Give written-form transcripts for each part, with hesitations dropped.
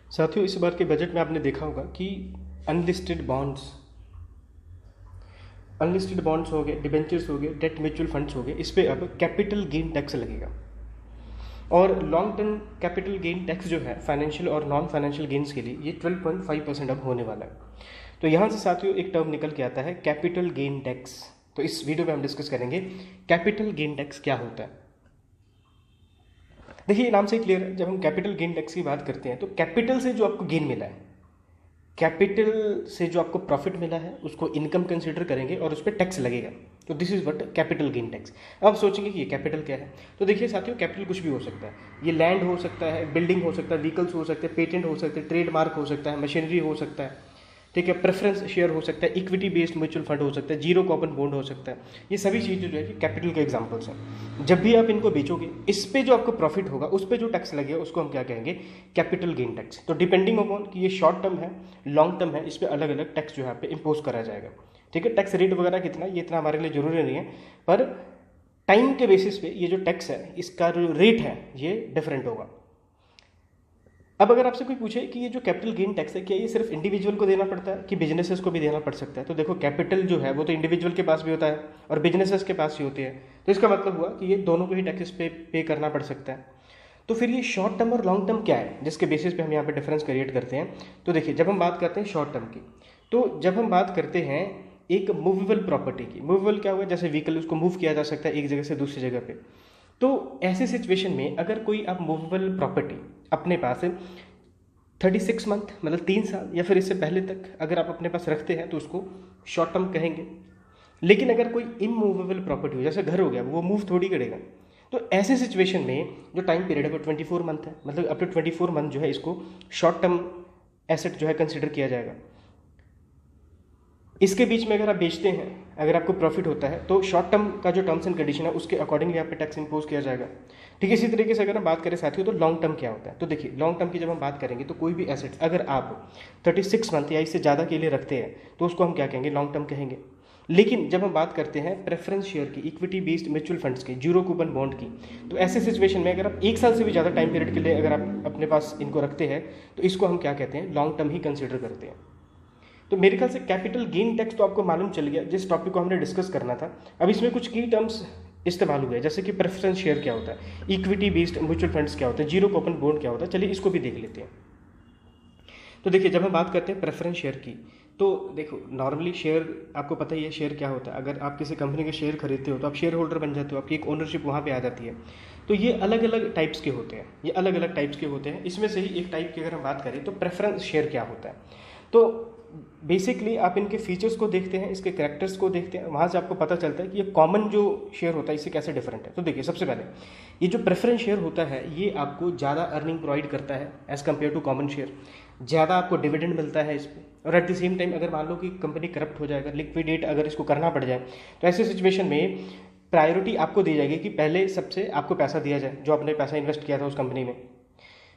साथियों, इस बार के बजट में आपने देखा होगा कि अनलिस्टेड बॉन्ड्स हो गए, डिबेंचर्स हो गए, डेट म्यूचुअल फंड्स हो गए, इस पे अब कैपिटल गेन टैक्स लगेगा। और long term capital gain tax जो है फाइनेंशियल और नॉन फाइनेंशियल गेन्स के लिए ये 12.5% अब होने वाला है। तो यहाँ से साथियों एक टर्म निकल के आता है कैपिटल गेन टैक्स। तो इस वीडियो में हम डिस्कस करेंगे कैपिटल गेन टैक्स क्या होता है। देखिए, नाम से क्लियर है, जब हम कैपिटल गेन टैक्स की बात करते हैं तो कैपिटल से जो आपको गेन मिला है, कैपिटल से जो आपको प्रॉफिट मिला है उसको इनकम कंसीडर करेंगे और उस पर टैक्स लगेगा। तो this is what capital gain tax. अब सोचेंगे कि ये कैपिटल क्या है। तो देखिए साथियों, कैपिटल कुछ भी हो सकता है। ये लैंड हो सकता है, बिल्डिंग हो सकता है, व्हीकल्स हो सकते हैं, पेटेंट हो सकते हैं, ट्रेडमार्क हो सकता है, मशीनरी हो सकता है, ठीक है, प्रेफरेंस शेयर हो सकता है, इक्विटी बेस्ड म्यूचुअल फंड हो सकता है, जीरो कूपन बॉन्ड हो सकता है। ये सभी चीज़ें जो है कि कैपिटल के एग्जांपल्स हैं। जब भी आप इनको बेचोगे, इस पे जो आपको प्रॉफिट होगा उस पे जो टैक्स लगेगा उसको हम क्या कहेंगे, कैपिटल गेन टैक्स। तो डिपेंडिंग अपॉन कि ये शॉर्ट टर्म है, लॉन्ग टर्म है, इस पर अलग अलग टैक्स जो है पे इम्पोज करा जाएगा। ठीक है, टैक्स रेट वगैरह कितना, ये इतना हमारे लिए जरूरी नहीं है, पर टाइम के बेसिस पे ये जो टैक्स है इसका जो रेट है ये डिफरेंट होगा। अब अगर आपसे कोई पूछे कि ये जो कैपिटल गेन टैक्स है, क्या ये सिर्फ इंडिविजुअल को देना पड़ता है कि बिजनेसेस को भी देना पड़ सकता है? तो देखो, कैपिटल जो है वो तो इंडिविजुअल के पास भी होता है और बिजनेसेस के पास भी होती है। तो इसका मतलब हुआ कि ये दोनों को ही टैक्सेस पे करना पड़ सकता है। तो फिर ये शॉर्ट टर्म और लॉन्ग टर्म क्या है जिसके बेसिस पे हम यहाँ पे डिफरेंस क्रिएट करते हैं? तो देखिए, जब हम बात करते हैं शॉर्ट टर्म की, तो जब हम बात करते हैं एक मूवेबल प्रॉपर्टी की, मूवेबल क्या हुआ, जैसे व्हीकल, उसको मूव किया जा सकता है एक जगह से दूसरी जगह पे। तो ऐसे सिचुएशन में अगर कोई आप मूवेबल प्रॉपर्टी अपने पास 36 मंथ मतलब 3 साल या फिर इससे पहले तक अगर आप अपने पास रखते हैं तो उसको शॉर्ट टर्म कहेंगे। लेकिन अगर कोई इमूवेबल प्रॉपर्टी हो, जैसे घर हो गया, वो मूव थोड़ी करेगा। तो ऐसे सिचुएशन में जो टाइम पीरियड है वो 24 मंथ है, मतलब अप टू 24 मंथ जो है इसको शॉर्ट टर्म एसेट जो है कंसिडर किया जाएगा। इसके बीच में अगर आप बेचते हैं, अगर आपको प्रॉफिट होता है तो शॉर्ट टर्म का जो टर्म्स एंड कंडीशन है उसके अकॉर्डिंगली यहाँ पे टैक्स इंपोज किया जाएगा। ठीक है, इसी तरीके से अगर हम बात करें साथियों तो लॉन्ग टर्म क्या होता है। तो देखिए, लॉन्ग टर्म की जब हम बात करेंगे तो कोई भी एसेट अगर आप 36 मंथ या इससे ज़्यादा के लिए रखते हैं तो उसको हम क्या कहेंगे, लॉन्ग टर्म कहेंगे। लेकिन जब हम बात करते हैं प्रेफरेंस शेयर की, इक्विटी बेस्ड म्यूचुअल फंड्स की, जीरो कूपन बॉन्ड की, तो ऐसे सिचुएशन में अगर आप 1 साल से भी ज़्यादा टाइम पीरियड के लिए अगर आप अपने पास इनको रखते हैं तो इसको हम क्या कहते हैं, लॉन्ग टर्म ही कंसिडर करते हैं। तो मेरे ख्याल से कैपिटल गेन टैक्स तो आपको मालूम चल गया जिस टॉपिक को हमने डिस्कस करना था। अब इसमें कुछ की टर्म्स इस्तेमाल हुए, जैसे कि प्रेफरेंस शेयर क्या होता है, इक्विटी बेस्ड म्यूचुअल फंड्स क्या होता है, जीरो कूपन बॉन्ड क्या होता है। चलिए इसको भी देख लेते हैं। तो देखिए, जब हम बात करते हैं प्रेफरेंस शेयर की, तो देखो नॉर्मली शेयर आपको पता ही है शेयर क्या होता है। अगर आप किसी कंपनी के शेयर खरीदते हो तो आप शेयर होल्डर बन जाते हो, आपकी एक ओनरशिप वहाँ पे आ जाती है। तो ये अलग अलग टाइप्स के होते हैं, ये अलग अलग टाइप्स के होते हैं। इसमें से ही एक टाइप की अगर हम बात करें तो प्रेफरेंस शेयर क्या होता है। तो बेसिकली आप इनके फीचर्स को देखते हैं, इसके कैरेक्टर्स को देखते हैं, वहाँ से आपको पता चलता है कि ये कॉमन जो शेयर होता है इससे कैसे डिफरेंट है। तो देखिए, सबसे पहले ये जो प्रेफरेंस शेयर होता है ये आपको ज़्यादा अर्निंग प्रोवाइड करता है as compare to common share. ज़्यादा आपको डिविडेंड मिलता है इस पर, और एट द सेम टाइम अगर मान लो कि कंपनी करप्ट हो जाएगा, लिक्विडेट अगर इसको करना पड़ जाए, तो ऐसे सिचुएशन में प्रायोरिटी आपको दी जाएगी कि पहले सबसे आपको पैसा दिया जाए जो आपने पैसा इन्वेस्ट किया था उस कंपनी में।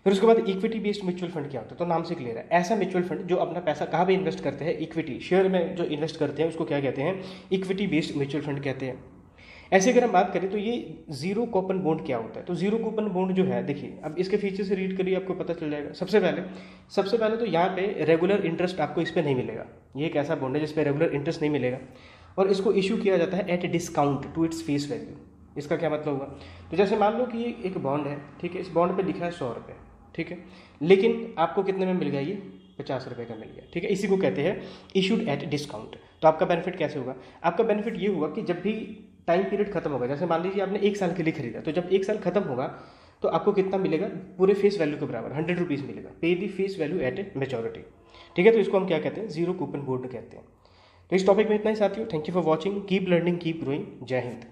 फिर उसके बाद इक्विटी बेस्ड म्यूचुअल फंड क्या होता है, तो नाम से क्लियर है, ऐसा म्यूचुअल फंड जो अपना पैसा कहाँ पे इन्वेस्ट करते हैं, इक्विटी शेयर में जो इन्वेस्ट करते हैं उसको क्या कहते हैं, इक्विटी बेस्ड म्यूचुअल फंड कहते हैं। ऐसे अगर हम बात करें तो ये जीरो कूपन बॉन्ड क्या होता है। तो जीरो कूपन बॉन्ड जो है, देखिए अब इसके फीचर से रीड करिए, आपको पता चल जाएगा। सबसे पहले तो यहाँ पे रेगुलर इंटरेस्ट आपको इस पर नहीं मिलेगा। ये एक ऐसा बॉन्ड है जिस पे रेगुलर इंटरेस्ट नहीं मिलेगा, और इसको इशू किया जाता है at discount to its face value. इसका क्या मतलब हुआ, तो जैसे मान लो कि ये एक बॉन्ड है, ठीक है, इस बॉन्ड पे लिखा है 100 रुपये, ठीक है, लेकिन आपको कितने में मिल गया, ये 50 रुपये का मिल गया, ठीक है। इसी को कहते हैं इशूड एट डिस्काउंट। तो आपका बेनिफिट कैसे होगा, आपका बेनिफिट ये होगा कि जब भी टाइम पीरियड खत्म होगा, जैसे मान लीजिए आपने 1 साल के लिए खरीदा, तो जब 1 साल खत्म होगा तो आपको कितना मिलेगा, पूरे फेस वैल्यू के बराबर 100 रुपीज़ मिलेगा, पे दी फेस वैल्यू एट मेच्योरिटी, ठीक है। तो इसको हम क्या कहते हैं, जीरो कूपन बॉन्ड कहते हैं। तो इस टॉपिक में इतना ही साथियों, thank you for watching, keep learning, keep growing, जय हिंद।